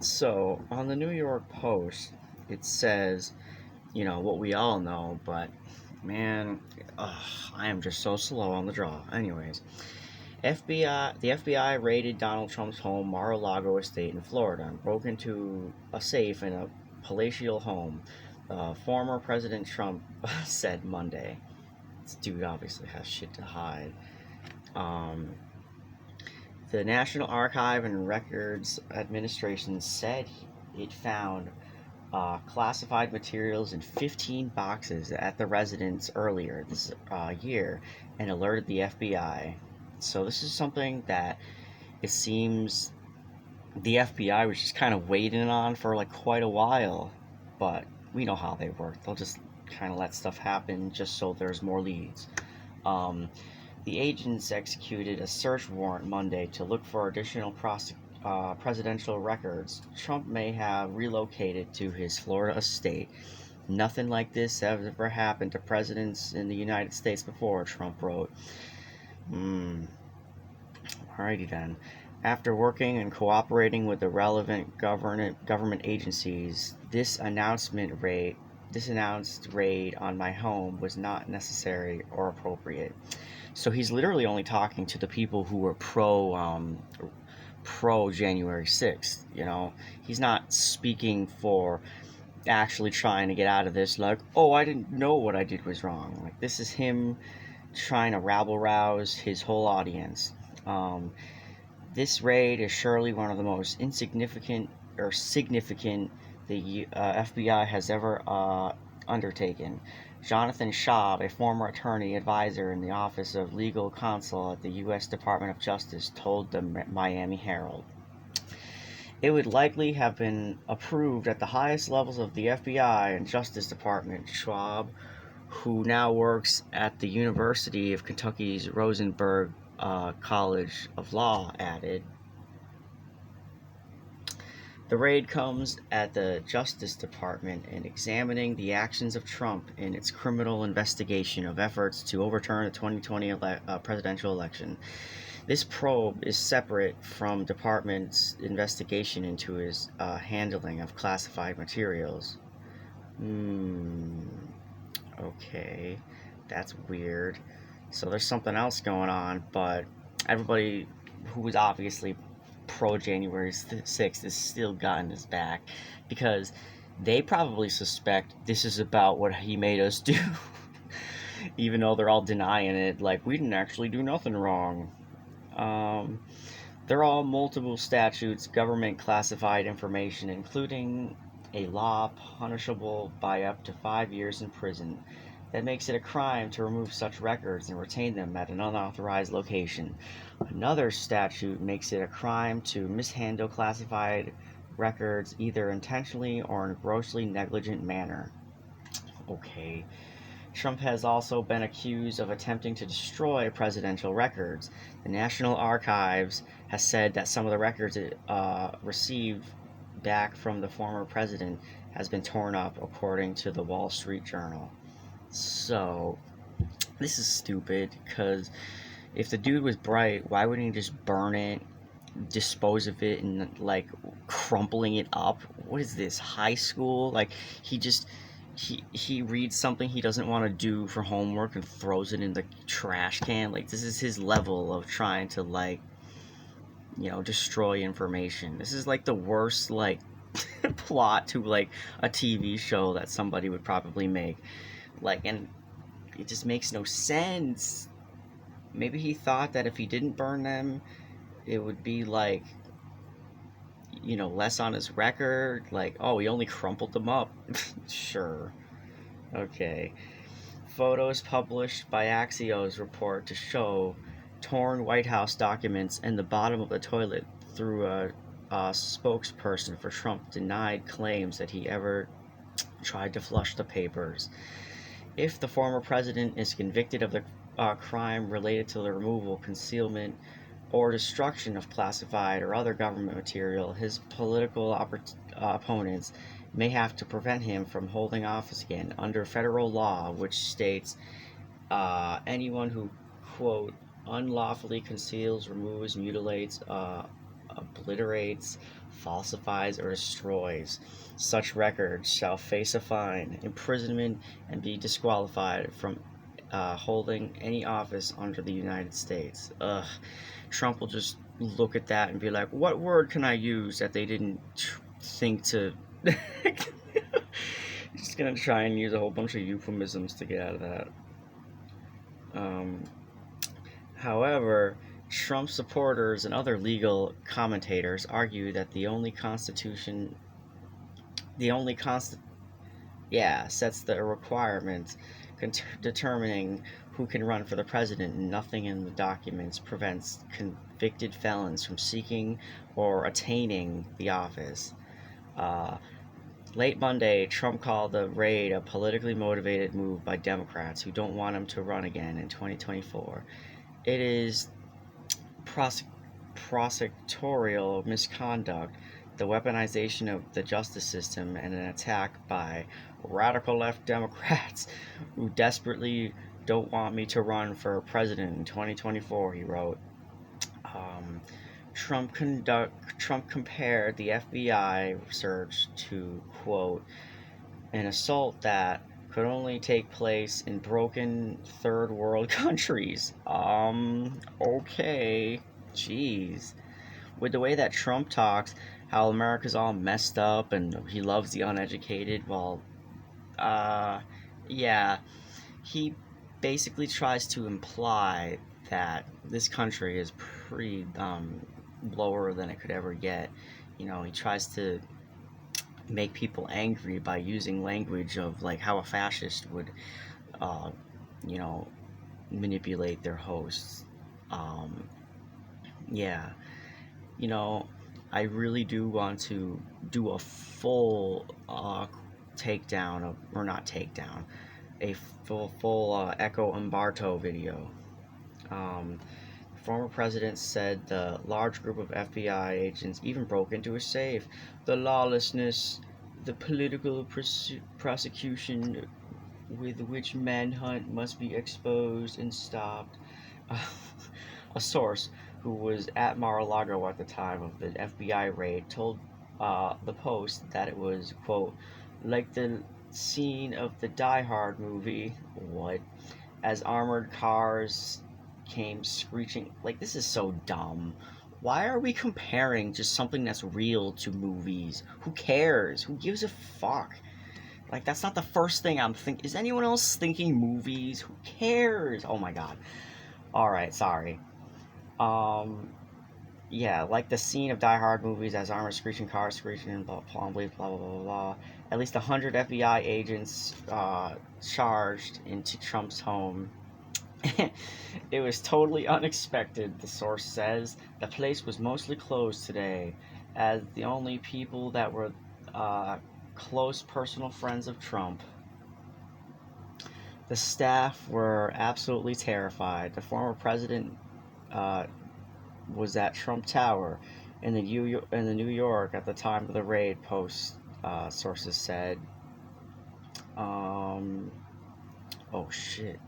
So on the New York Post, it says, what we all know, but man, I am just so slow on the draw. Anyways, the FBI raided Donald Trump's home, Mar-a-Lago estate in Florida, and broke into a safe in a palatial home. Former President Trump said Monday. This dude obviously has shit to hide. Um, the National Archive and Records Administration said it found classified materials in 15 boxes at the residence earlier this year and alerted the FBI. So, this is something that it seems the FBI was just kind of waiting on for like quite a while. But we know how they work, they'll just kind of let stuff happen just so there's more leads. Um, the agents executed a search warrant Monday to look for additional presidential records. Trump may have relocated to his Florida estate. Nothing like this has ever happened to presidents in the United States before, Trump wrote. Alrighty then. After working and cooperating with the relevant government agencies, this announced raid on my home was not necessary or appropriate. So he's literally only talking to the people who were pro January 6th. He's not speaking for actually trying to get out of this. Like, oh, I didn't know what I did was wrong. Like, this is him trying to rabble rouse his whole audience. This raid is surely one of the most insignificant or significant the FBI has ever undertaken. Jonathan Schaub, a former attorney advisor in the Office of Legal Counsel at the U.S. Department of Justice, told the Miami Herald. It would likely have been approved at the highest levels of the FBI and Justice Department. Schwab, who now works at the University of Kentucky's Rosenberg College of Law, added. The raid comes at the Justice Department in examining the actions of Trump in its criminal investigation of efforts to overturn the 2020 presidential election. This probe is separate from department's investigation into his handling of classified materials. Okay, that's weird. So there's something else going on, but everybody who was obviously pro January 6th is still gotten his back because they probably suspect this is about what he made us do. Even though they're all denying it, like, we didn't actually do nothing wrong. There are all multiple statutes, government classified information, including a law punishable by up to 5 years in prison that makes it a crime to remove such records and retain them at an unauthorized location. Another statute makes it a crime to mishandle classified records either intentionally or in a grossly negligent manner. Okay. Trump has also been accused of attempting to destroy presidential records. The National Archives has said that some of the records it received back from the former president has been torn up, according to the Wall Street Journal. So, this is stupid, because if the dude was bright, why wouldn't he just burn it, dispose of it, and, like, crumpling it up? What is this, high school? Like, he reads something he doesn't want to do for homework and throws it in the trash can. Like, this is his level of trying to, like, destroy information. This is, like, the worst, like, plot to, like, a TV show that somebody would probably make. Like, and it just makes no sense. Maybe he thought that if he didn't burn them, it would be, like, less on his record. Like, oh, he only crumpled them up. Sure. Okay. Photos published by Axios report to show torn White House documents in the bottom of the toilet through a spokesperson for Trump denied claims that he ever tried to flush the papers. If the former president is convicted of the crime related to the removal, concealment, or destruction of classified or other government material, his political opponents may have to prevent him from holding office again under federal law, which states anyone who, quote, unlawfully conceals, removes, mutilates, obliterates, falsifies, or destroys such records shall face a fine, imprisonment, and be disqualified from holding any office under the United States. Ugh. Trump will just look at that and be like, what word can I use that they didn't think to. He's just gonna try and use a whole bunch of euphemisms to get out of that. Um, However, Trump supporters and other legal commentators argue that the only sets the requirements determining who can run for the president, and nothing in the documents prevents convicted felons from seeking or attaining the office. Late Monday, Trump called the raid a politically motivated move by Democrats who don't want him to run again in 2024. It is prosecutorial misconduct, the weaponization of the justice system, and an attack by radical left Democrats who desperately don't want me to run for president in 2024, he wrote. Trump compared the FBI search to, quote, an assault that could only take place in broken third world countries. Okay. Jeez. With the way that Trump talks, how America's all messed up and he loves the uneducated, well, yeah, he basically tries to imply that this country is pretty lower than it could ever get. You know, he tries to make people angry by using language of like how a fascist would, uh, you know, manipulate their hosts. Yeah, you know, I really do want to do a full takedown of, or not takedown, a full Echo Umberto video. The former president said the large group of FBI agents even broke into his safe. The lawlessness, the political prosecution with which manhunt must be exposed and stopped. A source who was at Mar-a-Lago at the time of the FBI raid told the Post that it was, quote, like the scene of the Die Hard movie. What? As armored cars came screeching. Like, this is so dumb. Why are we comparing just something that's real to movies? Who cares? Who gives a fuck? Like, that's not the first thing I'm thinking. Is anyone else thinking movies? Who cares? Oh my god. Alright, sorry. Yeah, like the scene of Die Hard movies as armored screeching cars screeching and blah blah blah blah blah blah. At least 100 FBI agents charged into Trump's home. It was totally unexpected, the source says. The place was mostly closed today, as the only people that were close personal friends of Trump. The staff were absolutely terrified. The former president was at Trump Tower in the New York at the time of the raid. Sources said. Oh shit.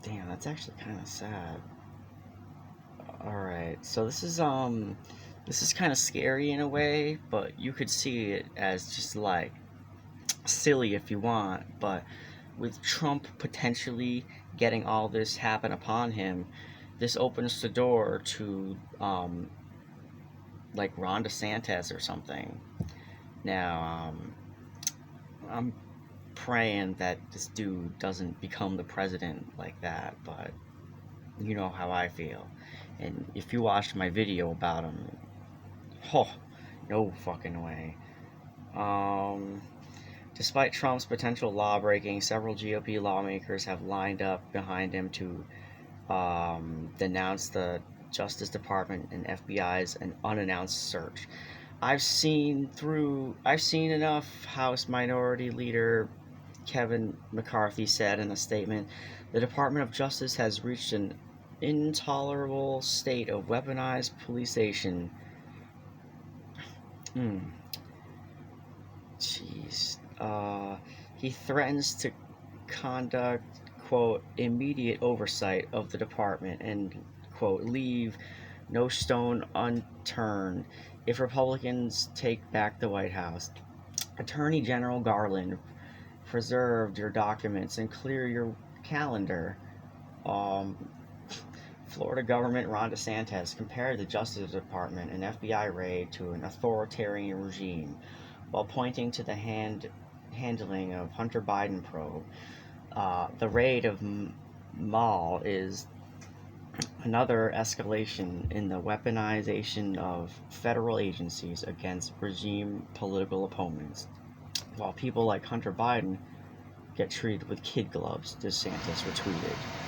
Damn, that's actually kind of sad. All right, so this is kind of scary in a way, but you could see it as just like silly if you want. But with Trump potentially getting all this happen upon him, this opens the door to like Ron DeSantis or something. Now, I'm praying that this dude doesn't become the president like that, but you know how I feel. And if you watched my video about him, oh, no fucking way. Despite Trump's potential law breaking, several GOP lawmakers have lined up behind him to denounce the Justice Department and FBI's an unannounced search. I've seen enough, House Minority Leader Kevin McCarthy said in a statement. The Department of Justice has reached an intolerable state of weaponized policing. Jeez. He threatens to conduct, quote, immediate oversight of the department and, quote, leave No stone unturned. If Republicans take back the White House, Attorney General Garland preserve your documents and clear your calendar. Um, Florida government Ron DeSantis compared the Justice Department and FBI raid to an authoritarian regime, while pointing to the handling of Hunter Biden probe. The raid of Mall is another escalation in the weaponization of federal agencies against regime political opponents, while people like Hunter Biden get treated with kid gloves, DeSantis retweeted.